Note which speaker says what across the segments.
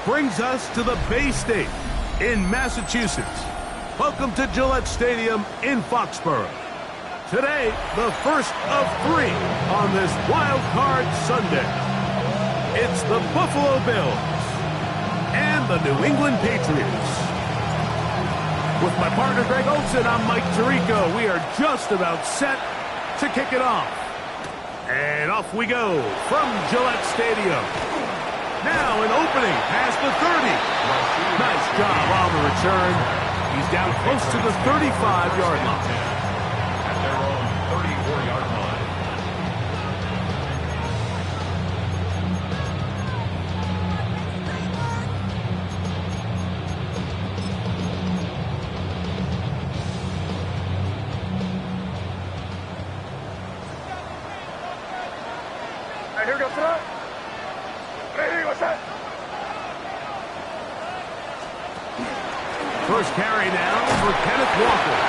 Speaker 1: brings us to the Bay State in Massachusetts. Welcome to Gillette Stadium in Foxborough. Today, the first of 3 on this Wild Card Sunday. It's the Buffalo Bills and the New England Patriots. With my partner Greg Olson, I'm Mike Tirico. We are just about set to kick it off. And off we go from Gillette Stadium. Now an opening past the 30. Nice job on the return. He's down close to the 35-yard line.
Speaker 2: At their own 34-yard line.
Speaker 3: Here we go, throw. Ready, what's that?
Speaker 1: First carry now for Kenneth Walker.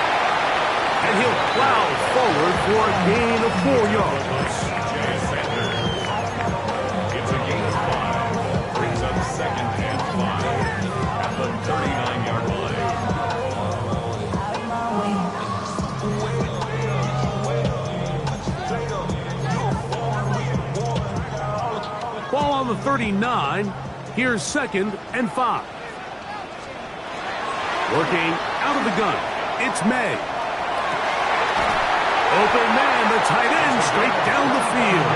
Speaker 1: And he'll plow forward for a gain of 4 yards.
Speaker 2: Jay Sanders. It's a gain of 5. Brings up 2nd and 5 at the 39-yard line.
Speaker 1: Ball on the 39. Here's 2nd and 5. Working out of the gun, it's May. Open man, the tight end, straight down the field.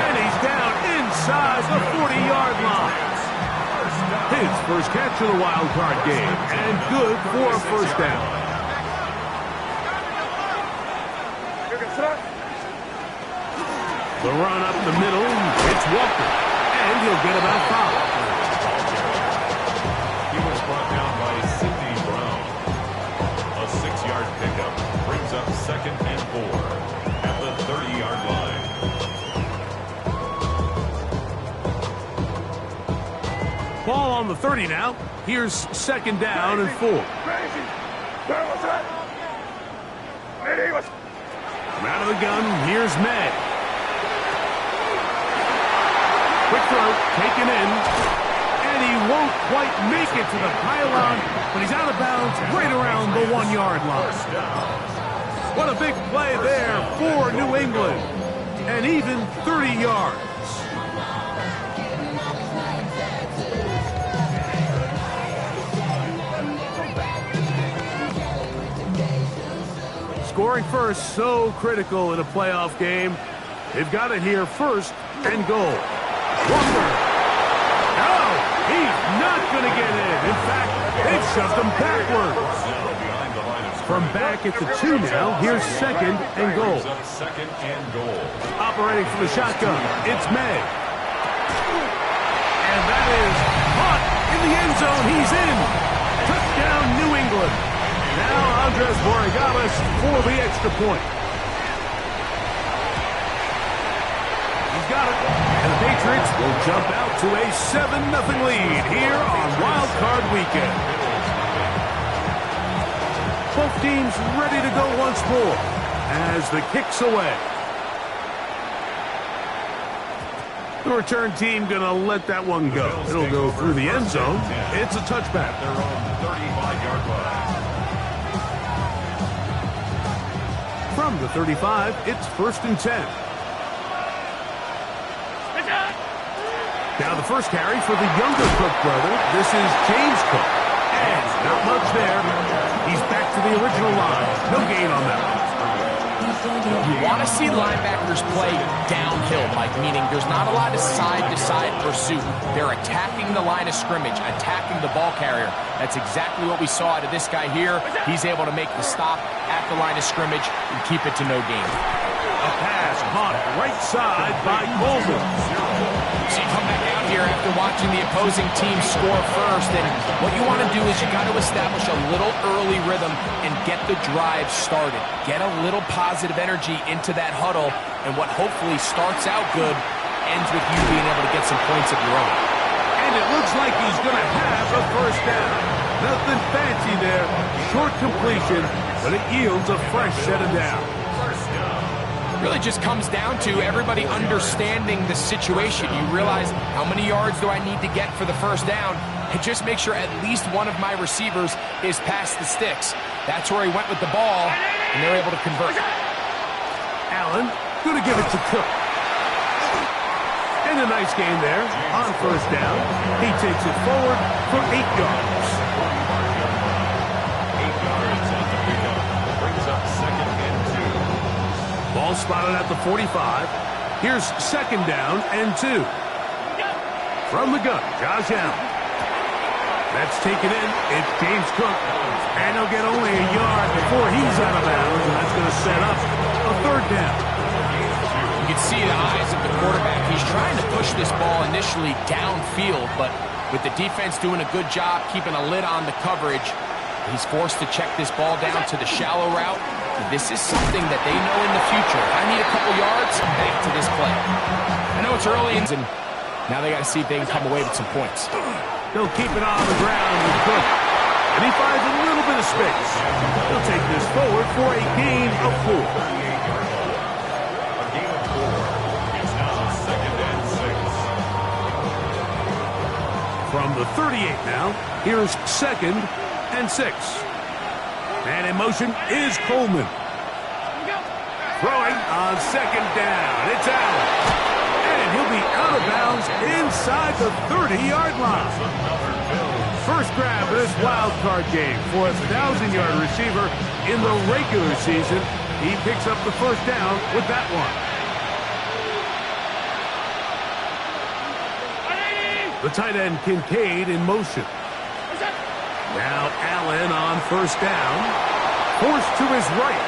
Speaker 1: And he's down inside the 40-yard line. His first catch of the wild card game, and good for a first down. The run up the middle, it's Walker, and he'll get about 5.
Speaker 2: He was brought down by Sidney Brown. A 6-yard pickup brings up 2nd and 4 at the 30-yard line.
Speaker 1: Ball on the 30 now. Here's 2nd down and 4. From out of the gun, here's May. Quick throw, taken in. And he won't quite make it to the pylon, but he's out of bounds right around the 1-yard line. What a big play there for New England. And even 30 yards. Scoring first, so critical in a playoff game. They've got it here, 1st and goal. Walker. No, he's not going to get in. In fact, they've shoved him backwards. From back at the 2 now, here's 2nd and goal.
Speaker 2: 2nd and goal.
Speaker 1: Operating from the shotgun, it's May. And that is caught in the end zone. He's in. Touchdown, New England. Now Andres Borregales for the extra point. He's got it. And the Patriots will jump out to a 7-0 lead here on Wild Card Weekend. Both teams ready to go once more as the kick's away. The return team going to let that one go. It'll go through the end zone. It's a touchback.
Speaker 2: Their own 35-yard line.
Speaker 1: From the 35, it's 1st and 10. Now the first carry for the younger Cook brother. This is James Cook. And not much there. He's back to the original line. No gain on that one.
Speaker 4: You want to see linebackers play downhill, Mike, meaning there's not a lot of side-to-side pursuit. They're attacking the line of scrimmage, attacking the ball carrier. That's exactly what we saw out of this guy here. He's able to make the stop at the line of scrimmage and keep it to no gain.
Speaker 1: A pass caught right side by Coleman.
Speaker 4: So you come back out here after watching the opposing team score first, and what you want to do is you got to establish a little early rhythm and get the drive started. Get a little positive energy into that huddle, and what hopefully starts out good ends with you being able to get some points of your own.
Speaker 1: And it looks like he's going to have a first down. Nothing fancy there. Short completion, but it yields a fresh set of downs.
Speaker 4: really just comes down to everybody understanding the situation. You realize how many yards do I need to get for the first down, and just make sure at least one of my receivers is past the sticks. That's where he went with the ball, and they're able to convert.
Speaker 1: Allen going to give it to Cook. And a nice gain there on first down. He takes it forward for 8 yards.
Speaker 2: 8 yards on the pickup. Brings up 2nd and 2.
Speaker 1: Ball spotted at the 45. Here's 2nd down and 2. From the gun, Josh Allen. That's taken in. It's James Cook. And he'll get only a yard before he's out of bounds. And that's going to set up a 3rd down.
Speaker 4: You can see the eyes of the quarterback. He's trying to push this ball initially downfield, but with the defense doing a good job keeping a lid on the coverage, he's forced to check this ball down to the shallow route. This is something that they know in the future. If I need a couple yards, back to this play. I know it's early, and now they got to see if they can come away with some points.
Speaker 1: He'll keep it on the ground with Cook. And he finds a little bit of space. He'll take this forward for a gain of 4. From the 38 now, here's 2nd and 6. And in motion is Coleman. Throwing on 2nd down. It's Allen. And he'll be out of bounds inside the 30-yard line. First grab of this wild card game for a 1,000-yard receiver in the regular season. He picks up the first down with that one. The tight end, Kincaid, in motion. Now Allen on first down. Forced to his right.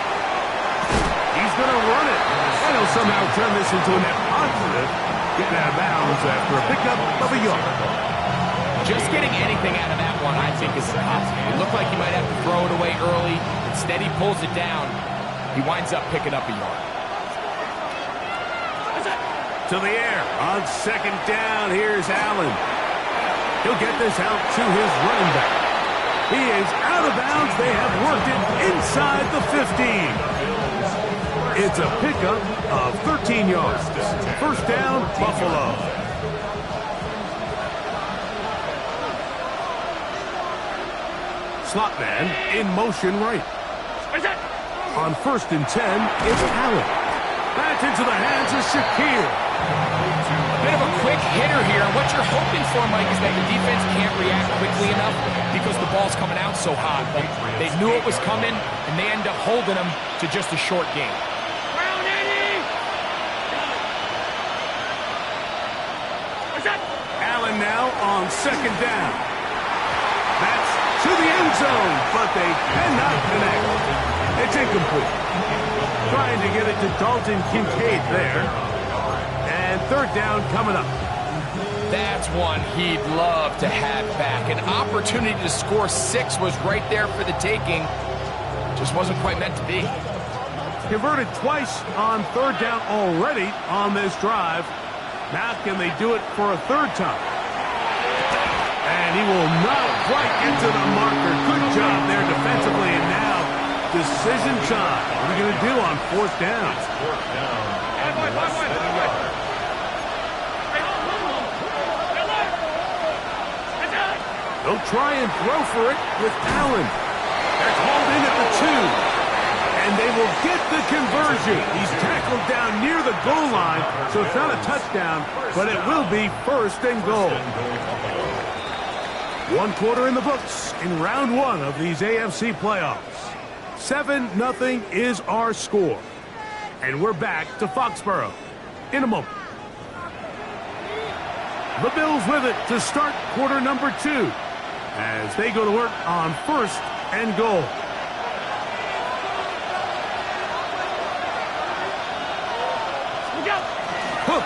Speaker 1: He's going to run it. And he'll somehow turn this into a net positive. Getting out of bounds after a pickup of a yard.
Speaker 4: Just getting anything out of that one, I think, is possible. It looked like he might have to throw it away early. Instead, he pulls it down. He winds up picking up a yard.
Speaker 1: To the air on 2nd down. Here's Allen. He'll get this out to his running back. He is out of bounds. They have worked it inside the 15. It's a pickup of 13 yards. First down, Buffalo. Slot man in motion right. On 1st and 10, it's Allen. That's into the hands of Shakir.
Speaker 4: Bit of a quick hitter here, and what you're hoping for, Mike, is that the defense can't react quickly enough because the ball's coming out so hot. But they knew it was coming, and they end up holding them to just a short game.
Speaker 1: Allen now on 2nd down. That's to the end zone, but they cannot connect. It's incomplete. Trying to get it to Dalton Kincaid there. And 3rd down coming up.
Speaker 4: That's one he'd love to have back. An opportunity to score 6 was right there for the taking. Just wasn't quite meant to be.
Speaker 1: Converted twice on 3rd down already on this drive. Now can they do it for a 3rd time? And he will not quite get to the marker. Good job there defensively. And now decision time. What are we going to do on 4th down? They'll try and throw for it with Allen. They're called in at the 2. And they will get the conversion. He's tackled down near the goal line, so it's not a touchdown, but it will be 1st and goal. 1 quarter in the books in round 1 of these AFC playoffs. 7-0 is our score. And we're back to Foxborough in a moment. The Bills with it to start quarter number 2 as they go to work on 1st and goal. Hook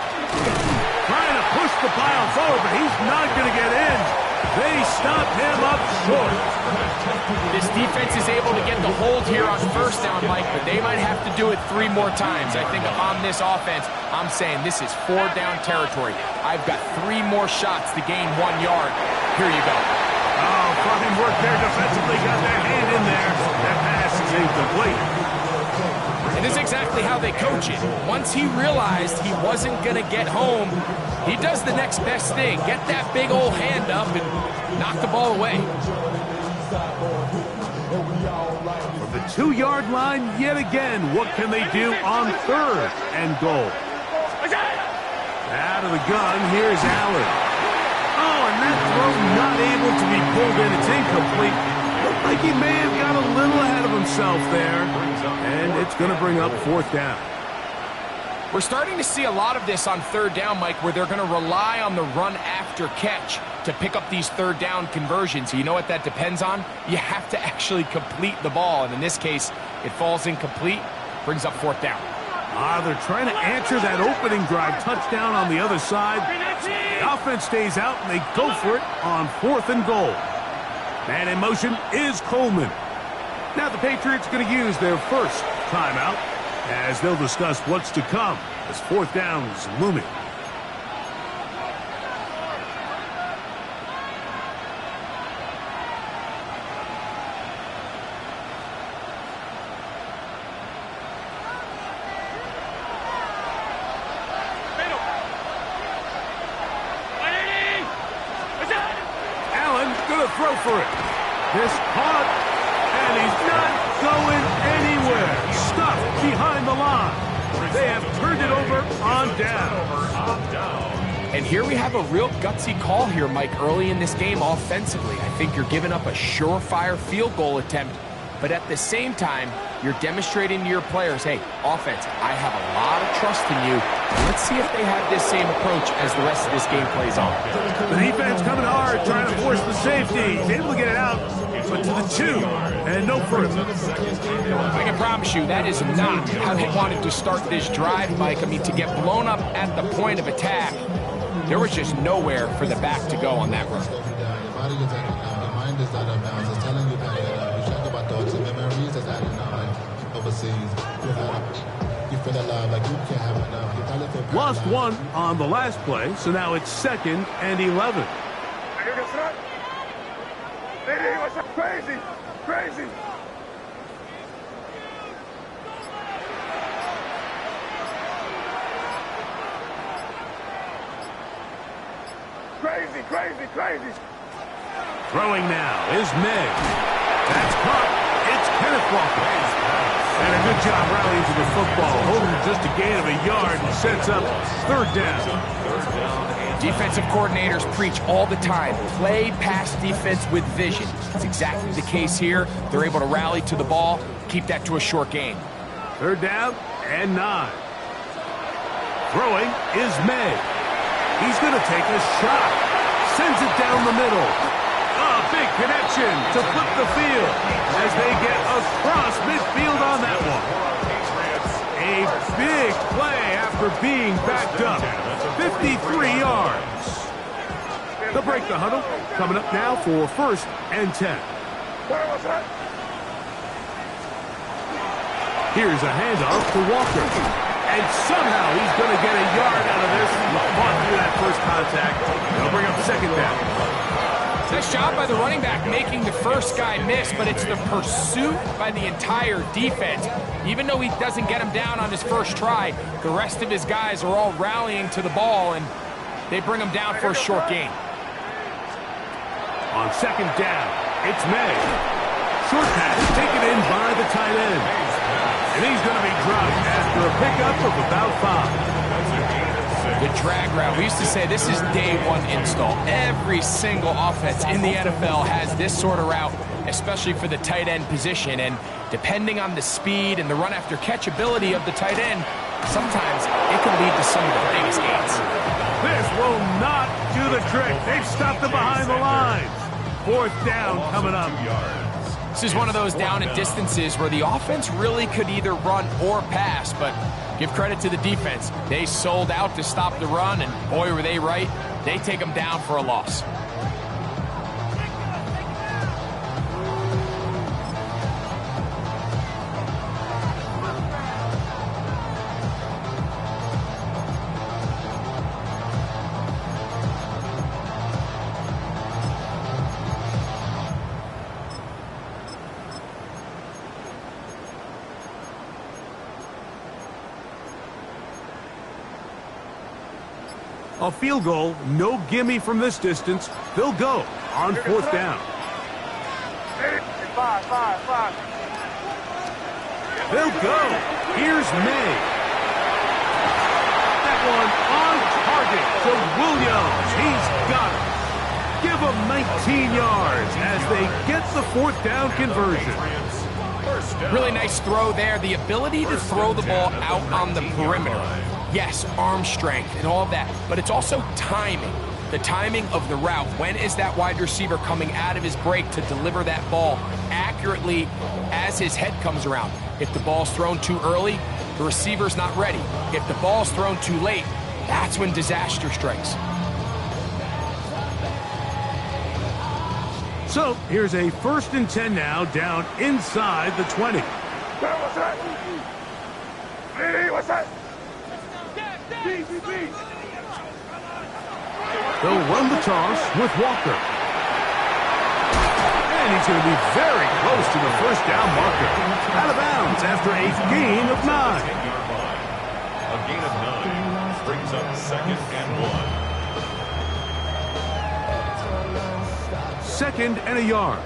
Speaker 1: trying to push the pile forward, but he's not going to get in. They stop him up short.
Speaker 4: This defense is able to get the hold here on 1st down, Mike, but they might have to do it 3 more times. I think if I'm this offense, I'm saying this is 4 down territory. I've got 3 more shots to gain 1 yard. Here you go.
Speaker 1: Oh, fine work there defensively. Got their hand in there. That pass is incomplete.
Speaker 4: And this is exactly how they coach it. Once he realized he wasn't going to get home, he does the next best thing. Get that big old hand up and knock the ball away.
Speaker 1: From the 2-yard line yet again, what can they do on 3rd and goal? Out of the gun, here's Allen. Oh, and that throw not able to be pulled in. It's incomplete. Looked like he may have got a little ahead of himself there. And it's going to bring up 4th down.
Speaker 4: We're starting to see a lot of this on 3rd down, Mike, where they're going to rely on the run after catch to pick up these 3rd down conversions. You know what that depends on? You have to actually complete the ball. And in this case, it falls incomplete, brings up 4th down.
Speaker 1: They're trying to answer that opening drive touchdown on the other side. The offense stays out, and they go for it on 4th and goal. Man in motion is Coleman. Now the Patriots going to use their first timeout as they'll discuss what's to come as 4th down is looming. Throw for it. This caught, and he's not going anywhere. Stuffed behind the line. They have turned it over on down.
Speaker 4: And here we have a real gutsy call here, Mike, early in this game offensively. I think you're giving up a surefire field goal attempt, but at the same time, you're demonstrating to your players, hey, offense, I have a lot of trust in you. Let's see if they have this same approach as the rest of this game plays on.
Speaker 1: The defense coming hard, trying to force the safety. He's able to get it out, but to the 2, and no further.
Speaker 4: I can promise you that is not how they wanted to start this drive, Mike. I mean, to get blown up at the point of attack, there was just nowhere for the back to go on that run.
Speaker 1: Lost 1 on the last play, so now it's 2nd and 11.
Speaker 3: Crazy, crazy. Crazy, crazy, crazy.
Speaker 1: Throwing now is Meg. That's caught. It's Kenneth Walker. And a good job rallying to the football. Holding just a gain of a yard and sets up 3rd down.
Speaker 4: Defensive coordinators preach all the time, play pass defense with vision. It's exactly the case here. They're able to rally to the ball, keep that to a short gain.
Speaker 1: 3rd down and 9. Throwing is May. He's going to take a shot. Sends it down the middle. A big connection to flip the field as they get across midfield on that one. A big play after being backed up. 53 yards. They'll break the huddle. Coming up now for 1st and 10. Here's a handoff to Walker. And somehow he's going to get a yard out of this. Fought through that first contact. They'll bring up 2nd down.
Speaker 4: Nice job by the running back making the first guy miss, but it's the pursuit by the entire defense. Even though he doesn't get him down on his first try, the rest of his guys are all rallying to the ball, and they bring him down for a short gain.
Speaker 1: On 2nd down, it's May. Short pass taken in by the tight end. And he's going to be dropped after a pickup of about 5.
Speaker 4: The drag route. We used to say this is day 1 install. Every single offense in the NFL has this sort of route, especially for the tight end position. And depending on the speed and the run after catch ability of the tight end, sometimes it can lead to some of the biggest gains.
Speaker 1: This will not do the trick. They've stopped them behind the lines. 4th down coming up.
Speaker 4: This is one of those down and distances where the offense really could either run or pass, but give credit to the defense. They sold out to stop the run, and boy, were they right. They take them down for a loss.
Speaker 1: A field goal, no gimme from this distance. They'll go on 4th down.
Speaker 3: 5.
Speaker 1: They'll go. Here's May. That one on target to Williams. He's got it. Give him 19 yards as they get the 4th down conversion.
Speaker 4: Really nice throw there. The ability to throw the ball out on the perimeter. Yes, arm strength and all that, but it's also timing. The timing of the route. When is that wide receiver coming out of his break to deliver that ball accurately as his head comes around? If the ball's thrown too early, the receiver's not ready. If the ball's thrown too late, that's when disaster strikes.
Speaker 1: So here's a 1st and 10 now, down inside the 20.
Speaker 3: What's that? What's that?
Speaker 1: They'll run the toss with Walker. And he's going to be very close to the 1st down marker. Out of bounds after a gain of 9.
Speaker 2: A gain of 9 brings up 2nd and 1.
Speaker 1: 2nd and a yard.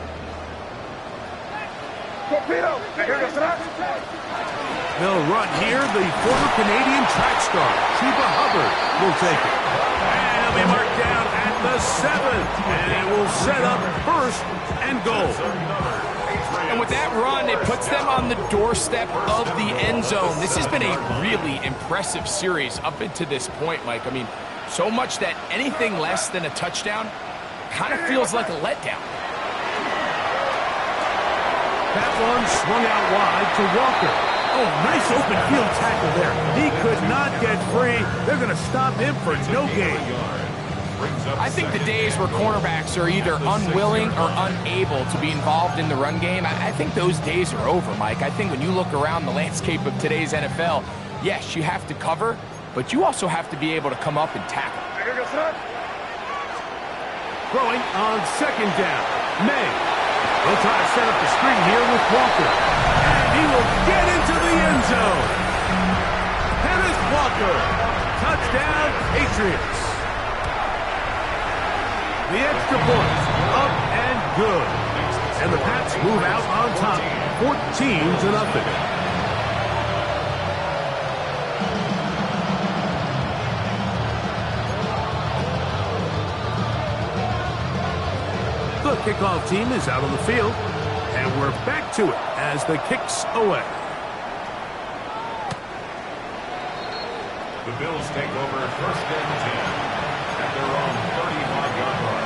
Speaker 3: Torpedo!
Speaker 1: They'll run here. The former Canadian track star, Chuba Hubbard, will take it. And he'll be marked down at the 7th. And it will set up 1st and goal.
Speaker 4: And with that run, it puts them on the doorstep of the end zone. This has been a really impressive series up into this point, Mike. I mean, so much that anything less than a touchdown kind of feels like a letdown.
Speaker 1: That one swung out wide to Walker. Oh, nice open field tackle there. He could not get free. They're going to stop him for no gain.
Speaker 4: I think the days where cornerbacks are either unwilling or unable to be involved in the run game, I think those days are over, Mike. I think when you look around the landscape of today's NFL, yes, you have to cover, but you also have to be able to come up and tackle.
Speaker 1: Throwing on 2nd down. May. He'll try to set up the screen here with Walker. And he will get into the end zone. Kenneth Walker. Touchdown, Patriots. The extra point, up and good. And the Pats move out on top, 14-0. The kickoff team is out on the field, and we're back to it as the kick's away.
Speaker 2: The Bills take over 1st and 10 at their own 35-yard line.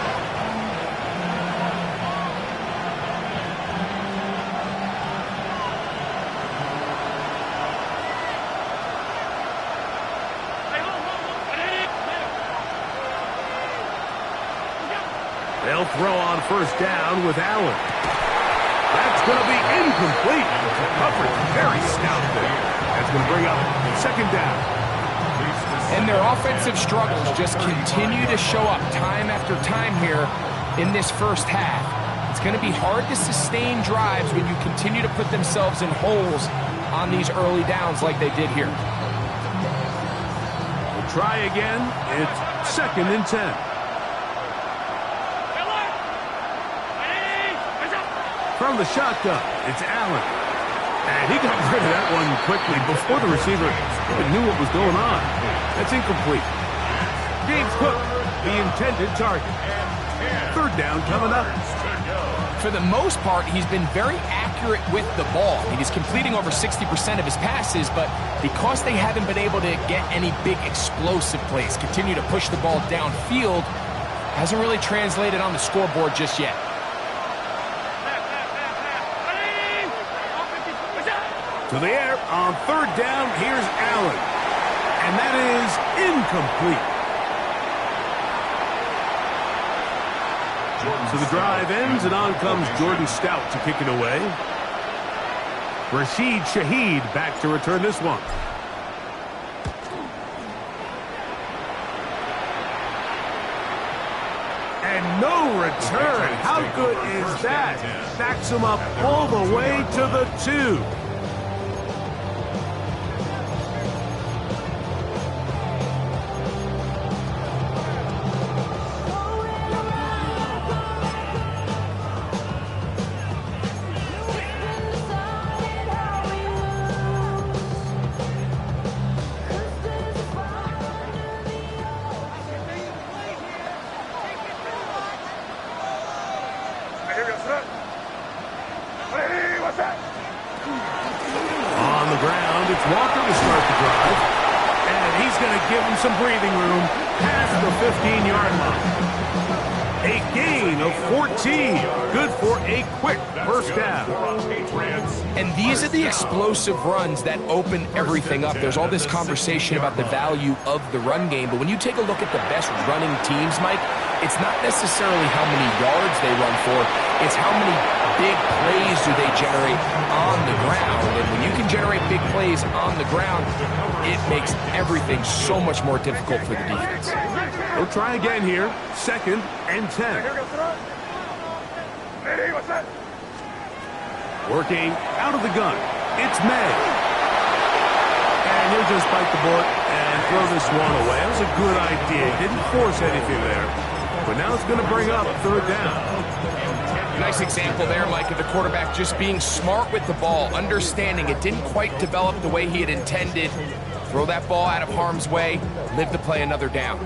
Speaker 1: They'll throw on 1st down with Allen. That's going to be incomplete. Coverage very stout there. That's going to bring up 2nd down.
Speaker 4: And their offensive struggles just continue to show up time after time here in this 1st half. It's going to be hard to sustain drives when you continue to put themselves in holes on these early downs like they did here.
Speaker 1: We'll try again. It's 2nd and 10. From the shotgun, it's Allen. And he got rid of that one quickly before the receiver even knew what was going on. That's incomplete. James Cook, the intended target. 3rd down coming up.
Speaker 4: For the most part, he's been very accurate with the ball. I mean, he's completing over 60% of his passes, but because they haven't been able to get any big explosive plays, continue to push the ball downfield, hasn't really translated on the scoreboard just yet.
Speaker 1: To the air on 3rd down, here's Allen. And that is incomplete. So the drive ends, and on comes Jordan Stout to kick it away. Rashid Shaheed back to return this one. And no return. How good is that? Backs him up all the way to the 2.
Speaker 3: Ready, what's that?
Speaker 1: On the ground, it's Walker to start the drive. And he's going to give him some breathing room past the 15-yard line. A gain of 14. Good for a quick first down.
Speaker 4: And these are the explosive runs that open everything up. There's all this conversation about the value of the run game, but when you take a look at the best running teams, Mike, it's not necessarily how many yards they run for, it's how many big plays do they generate on the ground. And when you can generate big plays on the ground, it makes everything so much more difficult for the defense.
Speaker 1: We'll try again here. 2nd and 10.
Speaker 3: Ready, what's that?
Speaker 1: Working out of the gun. It's May. And he'll just bite the bullet and throw this one away. That was a good idea. He didn't force anything there. But now it's going to bring up 3rd down.
Speaker 4: Nice example there, Mike, of the quarterback just being smart with the ball, understanding it didn't quite develop the way he had intended. Throw that ball out of harm's way, live to play another down.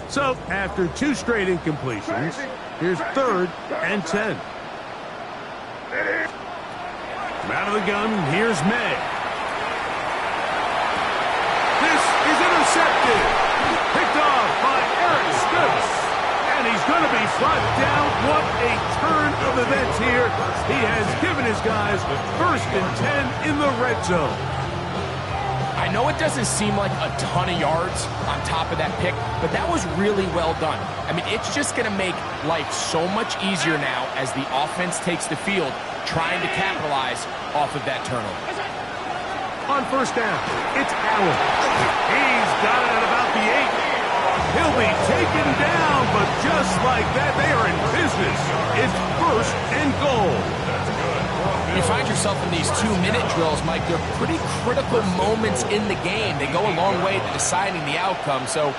Speaker 1: So, after 2 straight incompletions, here's 3rd and 10. From out of the gun, here's May. This is intercepted. Picked off by Eric Stokes. And he's going to be brought down. What a turn of events here. He has given his guys 1st and 10 in the red zone.
Speaker 4: I know it doesn't seem like a ton of yards on top of that pick, but that was really well done. I mean, it's just going to make life so much easier now as the offense takes the field, trying to capitalize off of that turnover.
Speaker 1: On 1st down, it's Allen. He's got it at about the 8. He'll be taken down, but just like that, they are in business. It's 1st and goal.
Speaker 4: You find yourself in these 2-minute drills, Mike. They're pretty critical moments in the game. They go a long way to deciding the outcome, so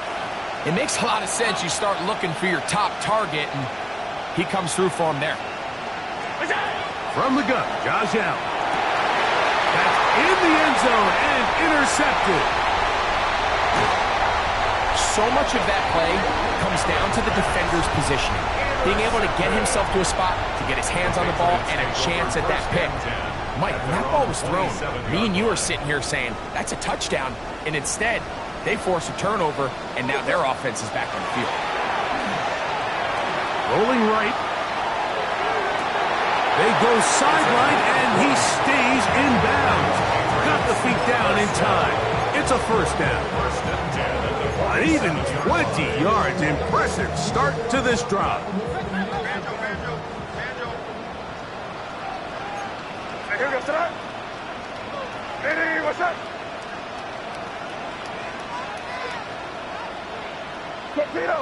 Speaker 4: it makes a lot of sense. You start looking for your top target, and he comes through for him there.
Speaker 1: From the gun, Josh Allen. That's in the end zone and intercepted.
Speaker 4: So much of that play comes down to the defender's positioning. Being able to get himself to a spot, to get his hands on the ball, and a chance at that pick. Mike, when that ball was thrown, me and you are sitting here saying, that's a touchdown. And instead, they force a turnover, and now their offense is back on the field.
Speaker 1: Rolling right. They go sideline, and he stays in bounds. Got the feet down in time. It's a 1st down. An even 20 yards. Impressive start to this drive.
Speaker 3: Ready, what's that? Torpedo!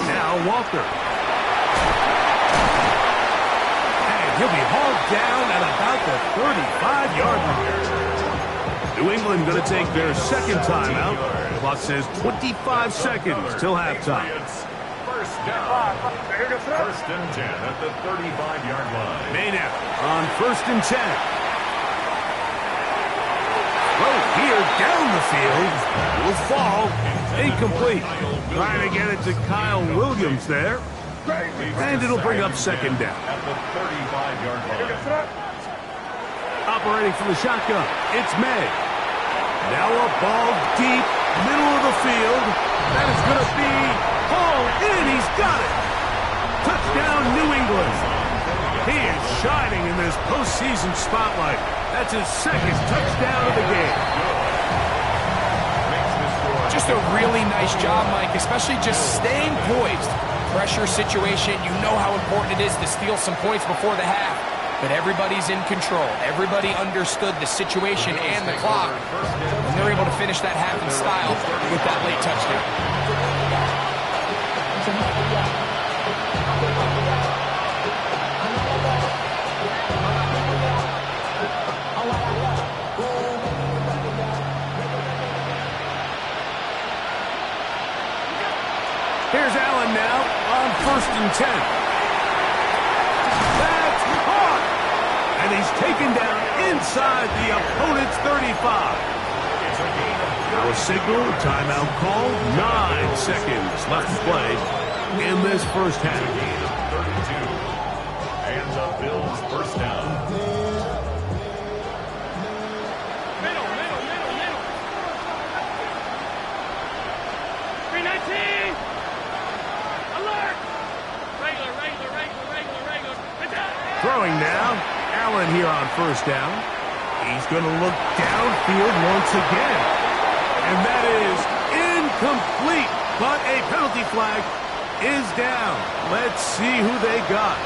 Speaker 1: Now Walker. And he'll be hauled down at about the 35-yard line. New England going to take their 2nd timeout. The clock says 25 seconds till halftime.
Speaker 2: 1st down. 1st and 10 at the 35-yard line.
Speaker 1: Maynard on 1st and 10. Throw here down the field. Will fall. Incomplete. Trying to get it to Kyle Williams there. And it'll bring up 2nd down.
Speaker 2: At the 35-yard line.
Speaker 1: Operating from the shotgun, it's May. Now a ball deep, middle of the field. That is going to be hauled in. He's got it. Touchdown, New England. He is shining in this postseason spotlight. That's his 2nd touchdown of the game.
Speaker 4: Just a really nice job, Mike, especially just staying poised. Pressure situation, you know how important it is to steal some points before the half. But everybody's in control. Everybody understood the situation and the clock. And they're able to finish that half in style with that late touchdown.
Speaker 1: Here's Allen now on 1st and 10. That's caught! And he's taken down inside the opponent's 35. Now a signal, timeout call, 9 seconds left to play. in this first
Speaker 2: It's a
Speaker 1: half.
Speaker 2: gain of 32. And the Bills first down.
Speaker 3: Middle. 319. Alert. Regular.
Speaker 1: Throwing now. Allen here on first down. He's going to look downfield once again. And that is incomplete. But a penalty flag is down. Let's see who they got.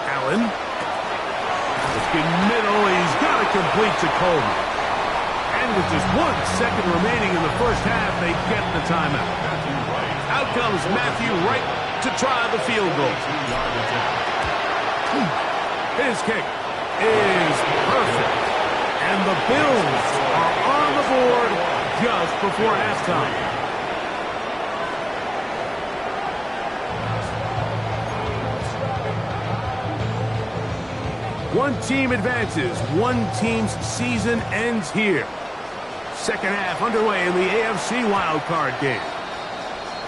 Speaker 1: Allen. Looking middle. He's got it complete to Coleman. And with just 1 second remaining in the first half, they get the timeout. Out comes Matthew Wright to try the field goal. His kick is perfect. And the Bills are on the board just before halftime. One team advances. One team's season ends here. Second half underway in the AFC wildcard game.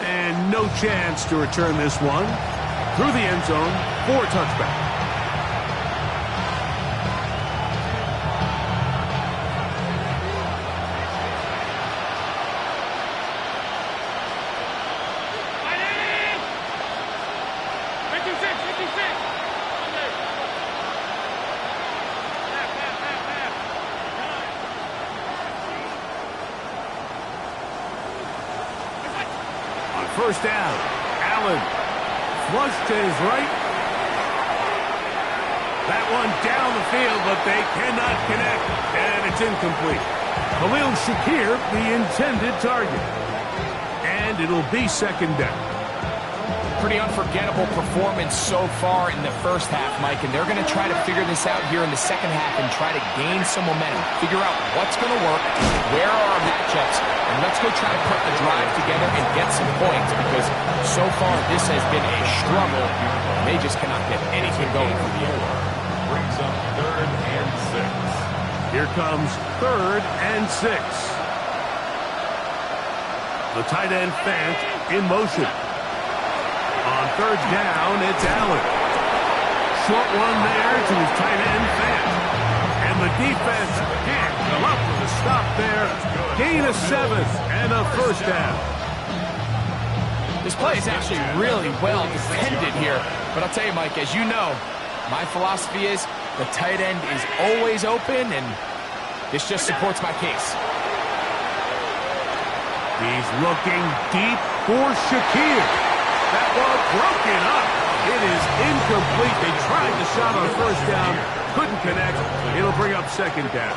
Speaker 1: And no chance to return this one. Through the end zone for a touchback. First down. Allen flush to his right. That one down the field, but they cannot connect, and it's incomplete. Khalil Shakir, the intended target. And it'll be second down.
Speaker 4: Pretty unforgettable performance so far in the first half, Mike, and they're going to try to figure this out here in the second half and try to gain some momentum, figure out what's going to work, where are our matchups, and let's go try to put the drive together and get some points, because so far this has been a struggle. They just cannot get anything going for the air.
Speaker 2: Brings up 3rd and 6.
Speaker 1: Here comes 3rd and 6. The tight end Fant in motion. On 3rd down, it's Allen. Short one there to his tight end, Fant. And the defense can't come up with a stop there. Gain of 7 and a first down.
Speaker 4: This play is actually really well defended here. But I'll tell you, Mike, as you know, my philosophy is the tight end is always open, and this just supports my case.
Speaker 1: He's looking deep for Shakir. That ball broken up. It is incomplete. They tried the shot on first down. Couldn't connect. It'll bring up second down.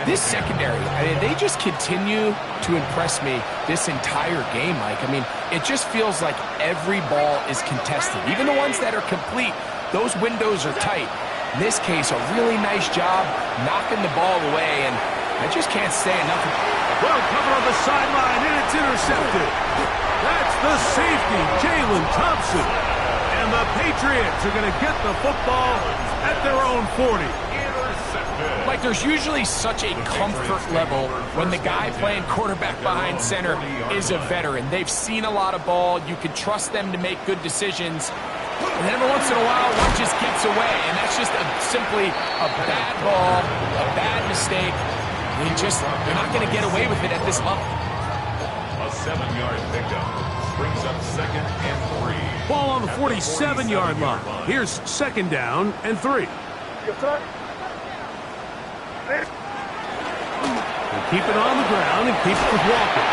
Speaker 4: This secondary, I mean, they just continue to impress me this entire game, Mike. I mean, it just feels like every ball is contested. Even the ones that are complete, those windows are tight. In this case, a really nice job knocking the ball away, and I just can't say enough.
Speaker 1: Well covered on the sideline, and it's intercepted. That's the safety, Jalen Thompson. And the Patriots are going to get the football at their own 40.
Speaker 2: Intercepted.
Speaker 4: Like, there's usually such a comfort level when the guy playing quarterback behind center is a veteran. They've seen a lot of ball. You can trust them to make good decisions. And then every once in a while, one just gets away. And that's just simply a bad ball, a bad mistake. They're not going to get away with it at this level.
Speaker 2: A 7-yard pickup brings up 2nd and 3.
Speaker 1: Ball on the 47-yard line. Here's second down and 3. We'll keep it on the ground and keep it with Walker.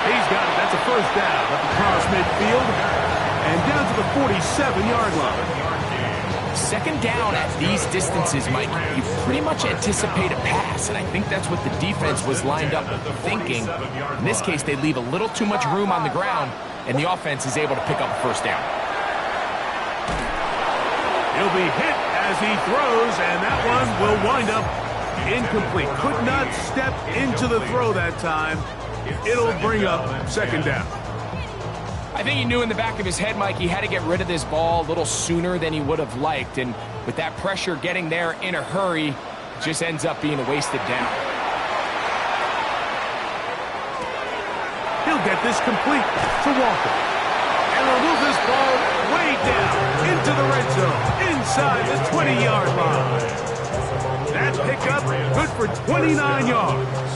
Speaker 1: He's got it. That's a first down up across midfield and down to the 47-yard line.
Speaker 4: Second down at these distances, Mike, you pretty much anticipate a pass, and I think that's what the defense was lined up with thinking. In this case, they leave a little too much room on the ground, and the offense is able to pick up a first down.
Speaker 1: He'll be hit as he throws, and that one will wind up incomplete. Could not step into the throw that time. It'll bring up second down.
Speaker 4: I think he knew in the back of his head, Mike, he had to get rid of this ball a little sooner than he would have liked. And with that pressure getting there in a hurry, it just ends up being a wasted down.
Speaker 1: He'll get this complete to Walker. And he'll move this ball way down into the red zone, inside the 20-yard line. That pickup good for 29 yards.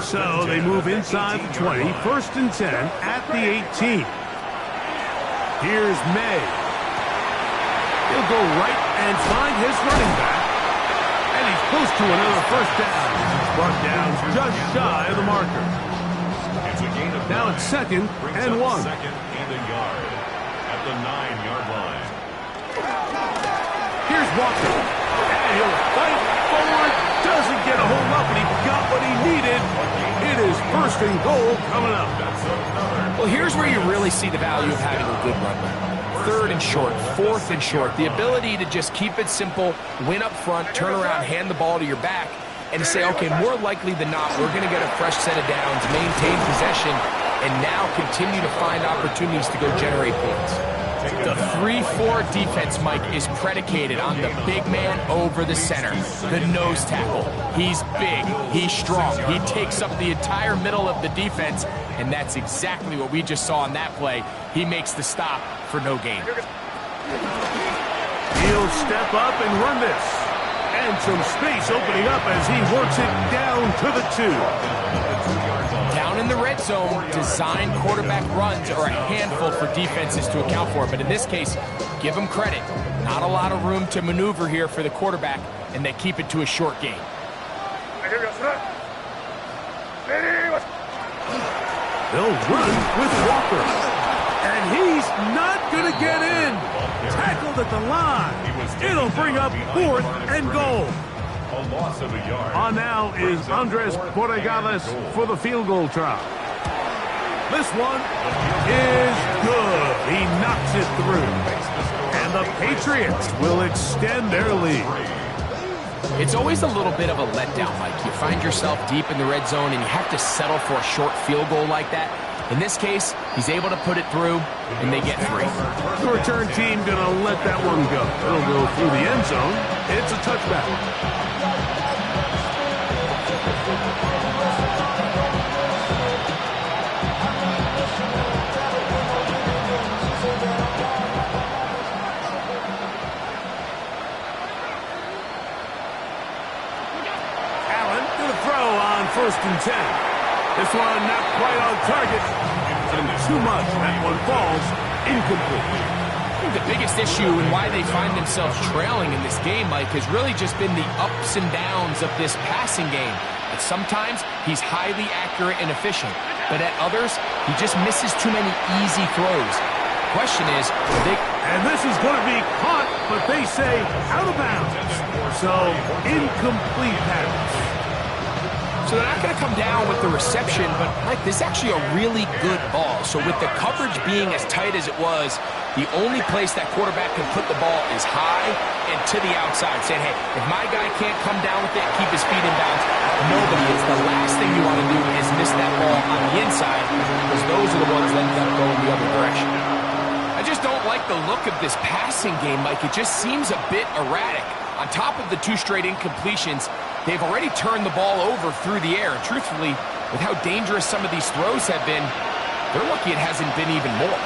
Speaker 1: So they move inside the 20, 1st and 10 at the 18. Here's May. He'll go right and find his running back. And he's close to another first down. Brought down just shy of the marker. Now it's 2nd and 1.
Speaker 2: Second and a yard at the 9-yard line.
Speaker 1: Here's Walker. And he'll fight forward. Doesn't get a hold up, but he got what he needed. It is 1st and goal coming up.
Speaker 4: Well, here's where you really see the value of having a good run. 3rd and short, 4th and short. The ability to just keep it simple, win up front, turn around, hand the ball to your back, and say, okay, more likely than not, we're going to get a fresh set of downs, maintain possession, and now continue to find opportunities to go generate points. The 3-4 defense, Mike, is predicated on the big man over the center, the nose tackle. He's big, he's strong, he takes up the entire middle of the defense, and that's exactly what we just saw on that play. He makes the stop for no gain.
Speaker 1: He'll step up and run this. And some space opening up as he works it down to the 2.
Speaker 4: Down in the red zone, design quarterback runs are a handful for defenses to account for. But in this case, give them credit. Not a lot of room to maneuver here for the quarterback, and they keep it to a short game.
Speaker 1: They'll run with Walker. And he's not going to get in. Tackled at the line. It'll bring up 4th and goal.
Speaker 2: A loss of a yard.
Speaker 1: On now is Andres Borregales for the field goal try. This one is good. He knocks it through. And the Patriots will extend their lead.
Speaker 4: It's always a little bit of a letdown, Mike. You find yourself deep in the red zone and you have to settle for a short field goal like that. In this case, he's able to put it through, and they get 3.
Speaker 1: The return team going to let that one go. It'll go through the end zone. It's a touchback. Allen going to throw on 1st and 10. This one not quite on target. And too much. That one falls incomplete.
Speaker 4: I think the biggest issue and why they find themselves trailing in this game, Mike, has really just been the ups and downs of this passing game. At sometimes, he's highly accurate and efficient. But at others, he just misses too many easy throws. The question is, are they...
Speaker 1: And this is going to be caught, but they say out of bounds. So, incomplete pass.
Speaker 4: So they're not going to come down with the reception, but, Mike, this is actually a really good ball. So with the coverage being as tight as it was, the only place that quarterback can put the ball is high and to the outside, saying, hey, if my guy can't come down with it and keep his feet in bounds, nobody is. The last thing you want to do is miss that ball on the inside, because those are the ones that end up going the other direction. I just don't like the look of this passing game, Mike. It just seems a bit erratic. On top of the 2 straight incompletions, they've already turned the ball over through the air. And truthfully, with how dangerous some of these throws have been, they're lucky it hasn't been even more.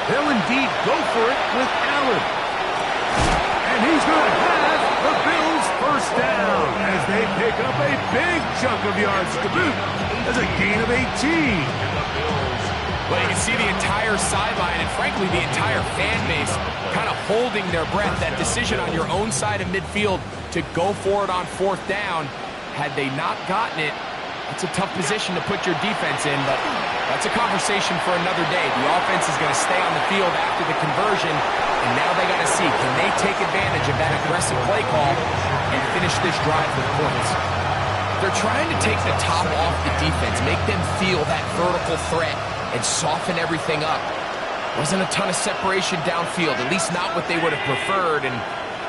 Speaker 1: They'll indeed go for it with Allen. And he's going to have the Bills first down as they pick up a big chunk of yards to boot as a gain of 18.
Speaker 4: Well, you can see the entire sideline and, frankly, the entire fan base kind of holding their breath. That decision on your own side of midfield to go for it on 4th down, had they not gotten it, it's a tough position to put your defense in, but that's a conversation for another day. The offense is going to stay on the field after the conversion, and now they got to see, can they take advantage of that aggressive play call and finish this drive with points? They're trying to take the top off the defense, make them feel that vertical threat, and soften everything up. Wasn't a ton of separation downfield, at least not what they would have preferred, and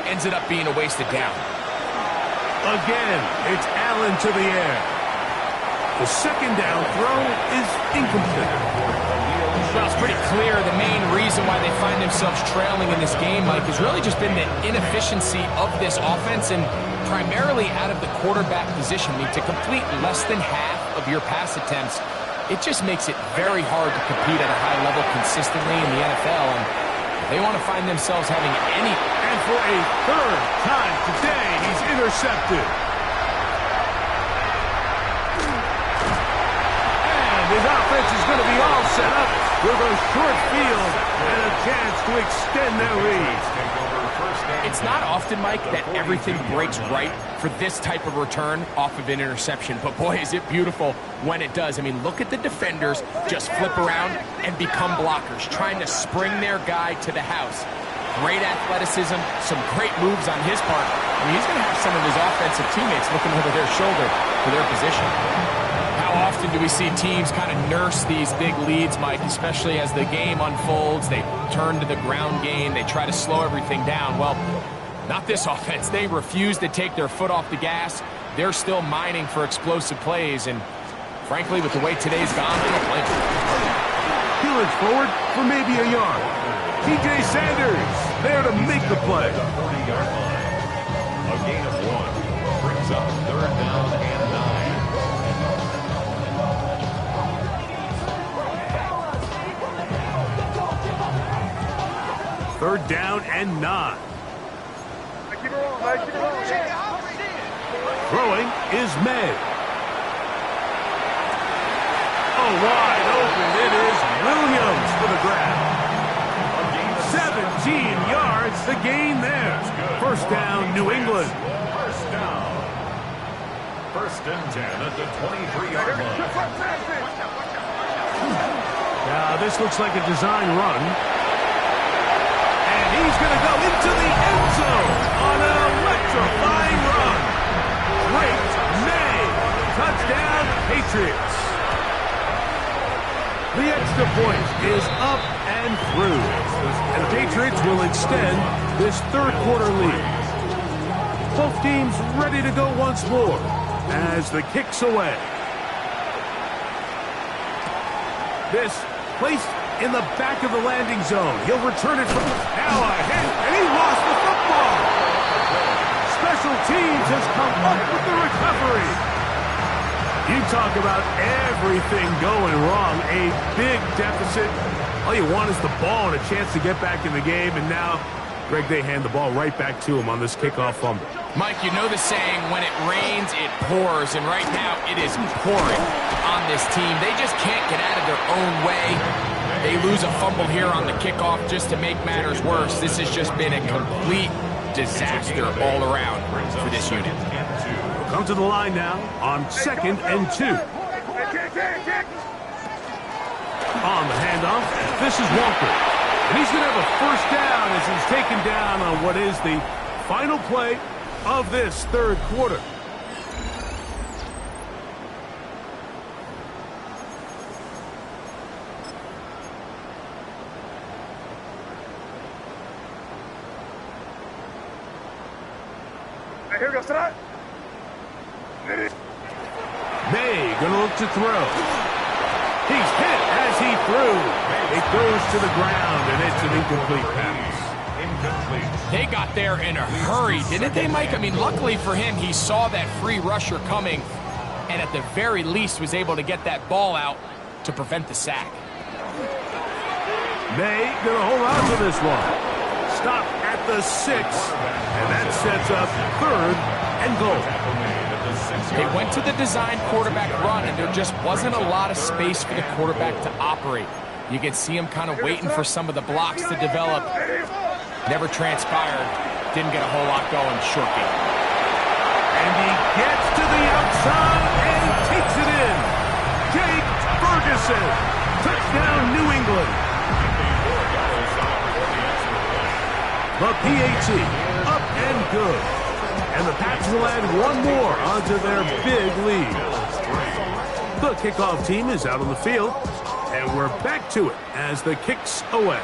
Speaker 4: ends it up being a wasted down.
Speaker 1: Again, it's Allen to the air. The second down throw is incomplete.
Speaker 4: Well, it's pretty clear the main reason why they find themselves trailing in this game, Mike, has really just been the inefficiency of this offense and primarily out of the quarterback position. I mean, to complete less than half of your pass attempts, it just makes it very hard to compete at a high level consistently in the NFL. And they want to find themselves having any...
Speaker 1: And for a third time today, he's intercepted. And his offense is going to be all set up with a short field and a chance to extend their lead.
Speaker 4: It's not often, Mike, that everything breaks right for this type of return off of an interception. But boy, is it beautiful when it does. I mean, look at the defenders just flip around and become blockers, trying to spring their guy to the house. Great athleticism, some great moves on his part. I mean, he's going to have some of his offensive teammates looking over their shoulder for their position. How often do we see teams kind of nurse these big leads, Mike, especially as the game unfolds? They turn to the ground game. They try to slow everything down. Well, not this offense. They refuse to take their foot off the gas. They're still mining for explosive plays. And frankly, with the way today's gone, they don't blame them.
Speaker 1: Peeling forward for maybe a yard. TJ Sanders there to make the play.
Speaker 2: 40-yard line. A gain of 1 brings up third down and 9.
Speaker 1: Third down and 9.
Speaker 3: Keep it rolling, man. Keep it rolling.
Speaker 1: Throwing is May. Oh, wide open. It is Williams for the grab. 17 yards to gain there. First down, New England.
Speaker 2: First down. First and 10 at the 23-yard line.
Speaker 1: Now, this looks like a design run. And he's going to go into the end zone on an electrifying run. Great May. Touchdown, Patriots. The extra point is up and through. And the Patriots will extend this third quarter lead. Both teams ready to go once more as the kick's away. This placed in the back of the landing zone. He'll return it from now a hit, and he lost the football. Special teams has come up with the recovery. You talk about everything going wrong. A big deficit. All you want is the ball and a chance to get back in the game, and now, Greg, they hand the ball right back to him on this kickoff fumble.
Speaker 4: Mike, you know the saying, when it rains, it pours, and right now it is pouring on this team. They just can't get out of their own way. They lose a fumble here on the kickoff just to make matters worse. This has just been a complete disaster all around for this unit.
Speaker 1: Come to the line now on 2nd and 2. On the handoff, this is Walker. And he's going to have a first down as he's taken down on what is the final play of this third quarter.
Speaker 3: Here goes tonight.
Speaker 1: May going to look to throw. He's hit as he threw. It goes to the ground, and it's an incomplete pass.
Speaker 2: Incomplete.
Speaker 4: They got there in a hurry, didn't they, Mike? I mean, luckily for him, he saw that free rusher coming, and at the very least was able to get that ball out to prevent the sack.
Speaker 1: May going to hold on to this one. Stop at the 6, and that sets up 3rd and goal.
Speaker 4: They went to the design quarterback run, and there just wasn't a lot of space for the quarterback to operate. You can see him kind of waiting for some of the blocks to develop. Never transpired. Didn't get a whole lot going. Short game.
Speaker 1: And he gets to the outside and takes it in. Jake Ferguson. Touchdown, New England. The PAT up and good. And the Pats will add one more onto their big lead. The kickoff team is out on the field. And we're back to it as the kick's away.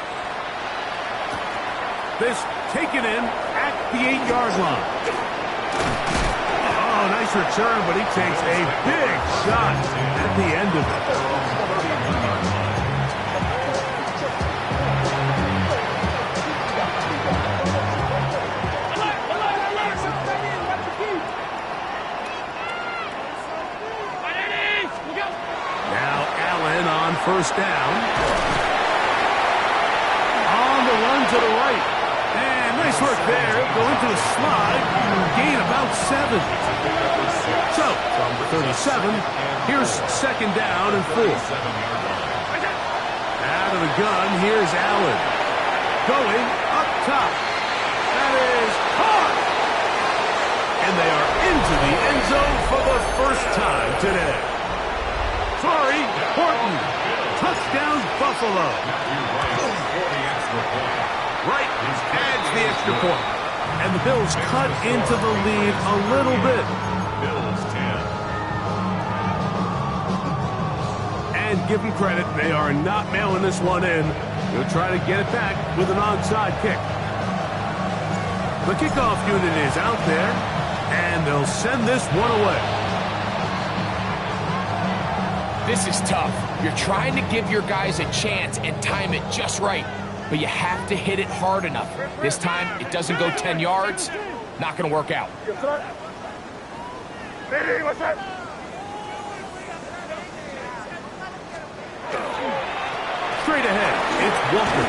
Speaker 1: This taken in at the 8-yard line. Oh, nice return, but he takes a big shot at the end of it. Now Allen on first down. On the run to the right. And nice work there. Go into the slide. Gain about 7. So, from the 37, here's second down and 4. Out of the gun, here's Allen. Going up top. That is caught. And they are into the end zone for the first time today. Sorry, Horton. Touchdown, Buffalo. Wright adds the extra point. And the Bills cut into the lead a little bit.
Speaker 2: Bills 10.
Speaker 1: And give them credit, they are not mailing this one in. They'll try to get it back with an onside kick. The kickoff unit is out there, and they'll send this one away.
Speaker 4: This is tough. You're trying to give your guys a chance and time it just right, but you have to hit it hard enough. This time, it doesn't go 10 yards. Not going to work out.
Speaker 1: Straight ahead, it's Walker.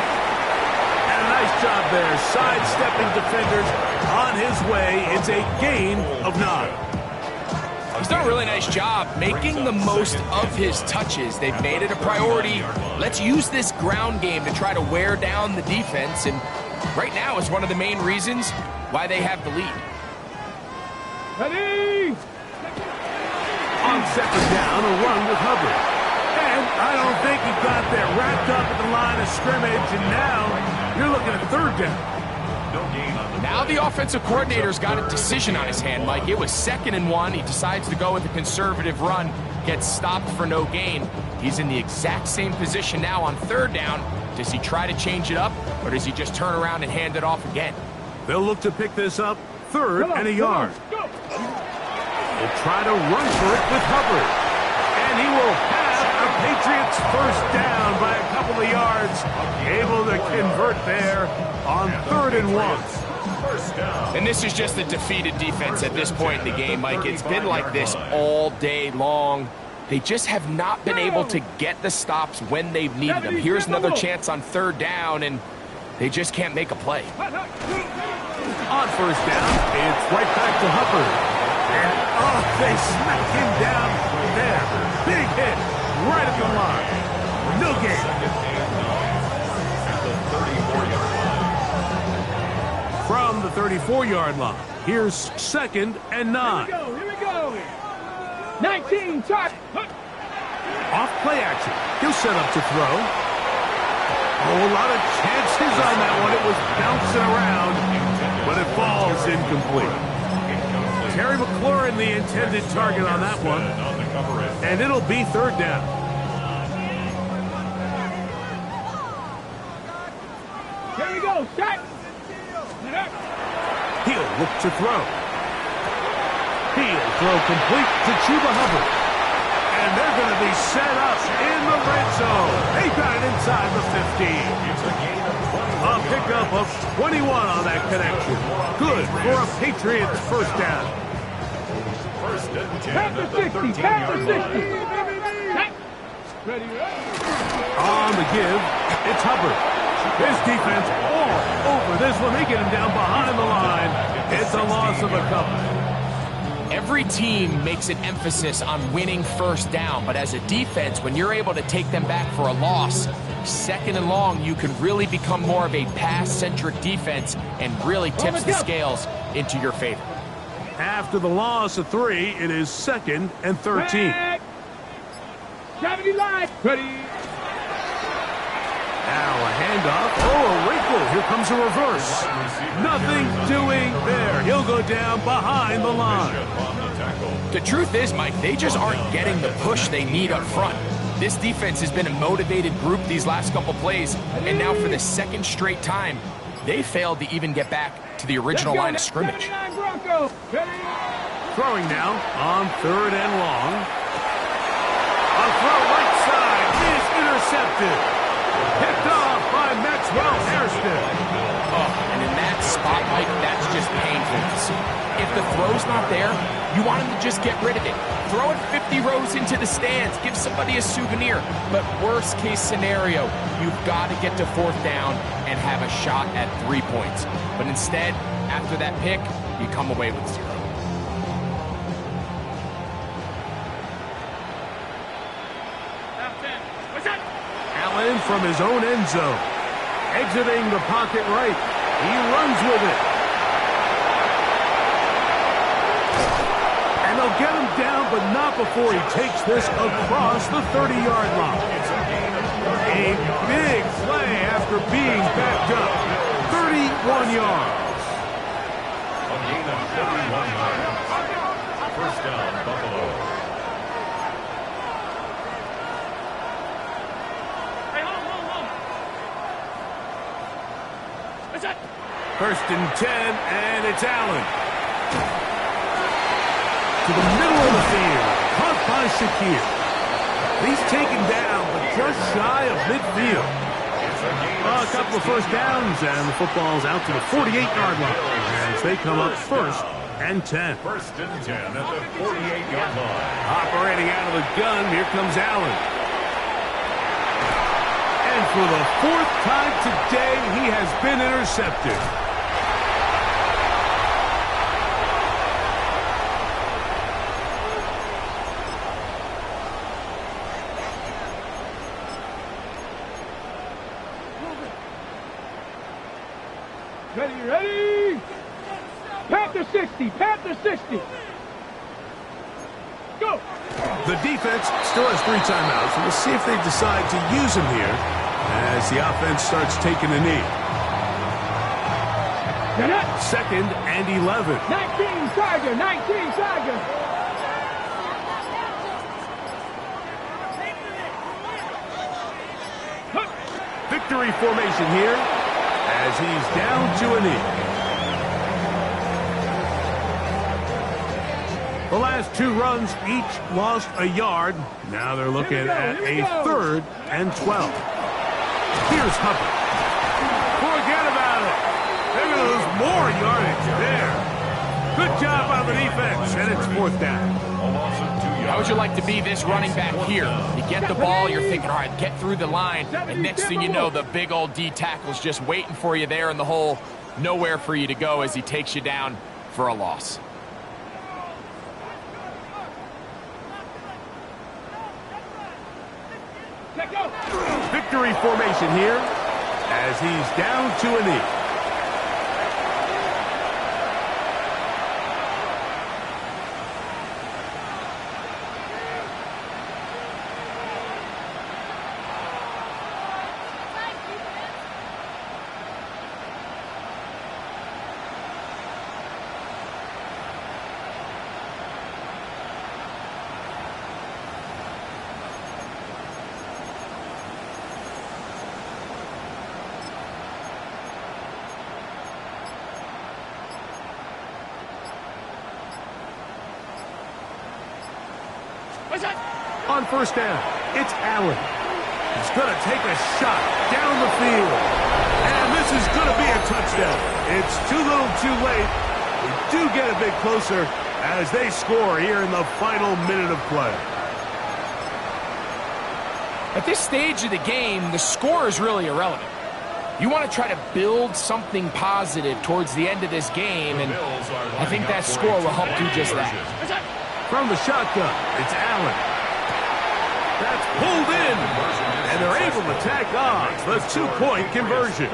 Speaker 1: And a nice job there, sidestepping defenders on his way. It's a gain of 9.
Speaker 4: He's done a really nice job making the most of his touches. They've made it a priority. Let's use this ground game to try to wear down the defense, and right now is one of the main reasons why they have the lead.
Speaker 1: Ready? On second down, a run with Hubbard. And I don't think he got that wrapped up at the line of scrimmage, and now you're looking at third down.
Speaker 4: Now the offensive coordinator's got a decision on his hand, Mike. It was 2nd and 1. He decides to go with a conservative run, gets stopped for no gain. He's in the exact same position now on 3rd down. Does he try to change it up, or does he just turn around and hand it off again?
Speaker 1: They'll look to pick this up 3rd and a yard. They'll try to run for it with Hubbard. And he will have a Patriots first down by a couple of yards. Able to convert there on 3rd and 1.
Speaker 4: And this is just a defeated defense at this point in the game, Mike. It's been like this all day long. They just have not been able to get the stops when they've needed them. Here's another chance on 3rd down, and they just can't make a play.
Speaker 1: On first down, it's right back to Hubbard. And, oh, they smack him down there. Big hit right at the line. No gain. From the 34-yard line, here's 2nd and 9.
Speaker 3: Here we go. 19, touch.
Speaker 1: Off play action. He'll set up to throw. Oh, a lot of chances on that one. It was bouncing around, but it falls incomplete. Terry McLaurin, the intended target on that one. And it'll be 3rd down.
Speaker 3: Here we go. Shot.
Speaker 1: He'll look to throw. He'll throw complete to Chuba Hubbard. And they're going to be set up in the red zone. They got it inside the 15. A pickup of 21 on that connection. Good for a Patriots first down.
Speaker 3: Pass the 60. Pass the 60. Ready.
Speaker 1: On the give, it's Hubbard. His defense all over this one. They get him down behind the line. It's a loss of a couple.
Speaker 4: Every team makes an emphasis on winning first down, but as a defense, when you're able to take them back for a loss, 2nd and long, you can really become more of a pass-centric defense and really tips the scales into your favor.
Speaker 1: After the loss of 3, it is 2nd and 13.
Speaker 3: Gravity line. Ready.
Speaker 1: Now a handoff. Oh, a wrinkle. Here comes a reverse. Nothing doing there. He'll go down behind the line.
Speaker 4: The truth is, Mike, they just aren't getting the push they need up front. This defense has been a motivated group these last couple plays, and now for the second straight time, they failed to even get back to the original line of scrimmage.
Speaker 1: Throwing now on 3rd and long. A throw right side is intercepted. Picked off by Maxwell Hairston.
Speaker 4: Oh, and in that spot, Mike, that's just painful to see. If the throw's not there, you want him to just get rid of it. Throw it 50 rows into the stands. Give somebody a souvenir. But worst case scenario, you've got to get to 4th down and have a shot at 3 points. But instead, after that pick, you come away with 0.
Speaker 1: Allen from his own end zone. Exiting the pocket right. He runs with it. And they'll get him down, but not before he takes this across the 30-yard line. A big play after being backed up. 31 yards.
Speaker 2: A gain of 31 yards. 1st down, Buffalo.
Speaker 1: First and 10, and it's Allen. To the middle of the field, caught by Shakir. He's taken down, but just shy of midfield. A couple of 1st downs, and the football's out to the 48-yard line as they come up 1st and 10.
Speaker 2: 1st and 10 at the 48-yard line.
Speaker 1: Operating out of the gun, here comes Allen. And for the 4th time today, he has been intercepted.
Speaker 3: Ready? Panther 60, Panther 60. Go!
Speaker 1: The defense still has 3 timeouts, and we'll see if they decide to use them here as the offense starts taking a knee. 2nd and 11.
Speaker 3: 19 Tiger, 19 Tiger.
Speaker 1: Victory formation here as he's down to a knee. The last 2 runs each lost a yard. Now they're looking at a 3rd and 12. Here's Hubbard. Forget about it. They're going to lose more yardage there. Good job by the defense, and it's 4th down.
Speaker 2: A loss of 2 yards.
Speaker 4: How would you like to be this running back here? You get the ball, you're thinking, all right, get through the line, and next thing you know, the big old D tackle's just waiting for you there in the hole. Nowhere for you to go as he takes you down for a loss.
Speaker 1: Victory formation here as he's down to a knee. On 1st down, it's Allen. He's going to take a shot down the field. And this is going to be a touchdown. It's too little too late. We do get a bit closer as they score here in the final minute of play.
Speaker 4: At this stage of the game, the score is really irrelevant. You want to try to build something positive towards the end of this game, and I think that score will help do just that.
Speaker 1: From the shotgun, it's Allen. That's pulled in, and they're able to tack on the 2-point conversion.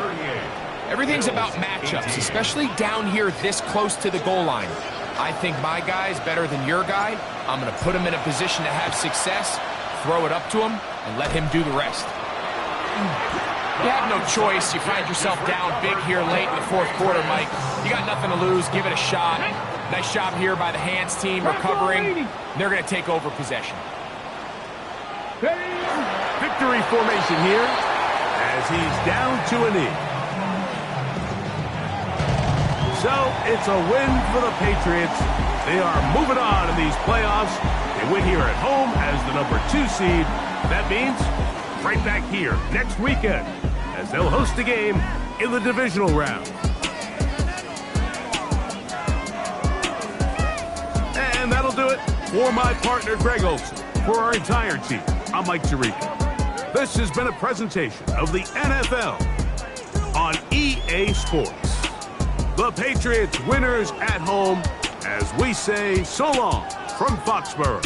Speaker 4: Everything's about matchups, especially down here this close to the goal line. I think my guy's better than your guy. I'm going to put him in a position to have success, throw it up to him, and let him do the rest. You have no choice. You find yourself down big here late in the 4th quarter, Mike. You got nothing to lose. Give it a shot. Nice job here by the hands team recovering. They're going to take over possession.
Speaker 1: victory formation here as he's down to a knee. So it's a win for the Patriots. They are moving on in these playoffs. They win here at home as the number 2 seed. That means right back here next weekend as they'll host a game in the divisional round. And that'll do it for my partner, Greg Olson. For our entire team, I'm Mike Tirico. This has been a presentation of the NFL on EA Sports. The Patriots winners at home as we say so long from Foxborough.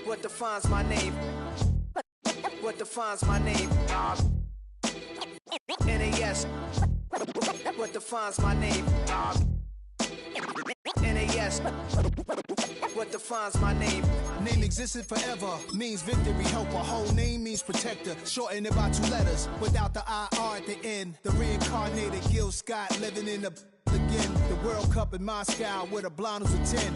Speaker 5: What defines my name? What defines my name? NAS. What defines my name? NAS. What defines my name?
Speaker 6: Name existed forever, means victory, helper. Whole name means protector, shorten it by 2 letters, without the IR at the end. The reincarnated Gil Scott living in the again. The World Cup in Moscow with a blonde who's a 10.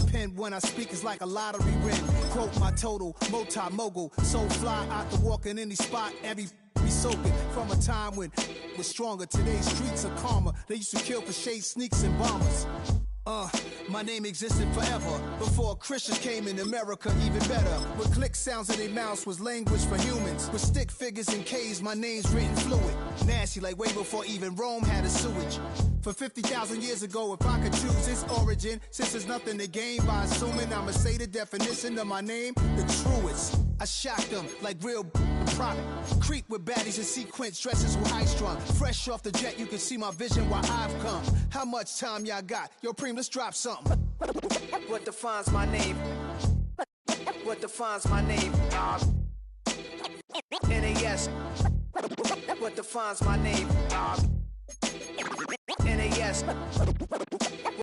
Speaker 6: Pen when I speak is like a lottery win. Quote my total, multi-mogul. So fly out to walk in any spot, every be soaking. From a time when was stronger, today's streets are calmer. They used to kill for shade sneaks and bombers. My name existed forever. Before Christians came in America, even better. With click sounds in their mouths was language for humans. With stick figures and K's, my name's written fluid. Nasty like way before even Rome had a sewage. For 50,000 years ago, if I could choose its origin, since there's nothing to gain by assuming I'ma say the definition of my name, the truest. I shocked them like real product. Creep with baddies in sequence, dresses with high strung. Fresh off the jet, you can see my vision where I've come. How much time y'all got? Yo, Preem, let's drop something.
Speaker 5: What defines my name? What defines my name? NAS. What defines my name? NAS.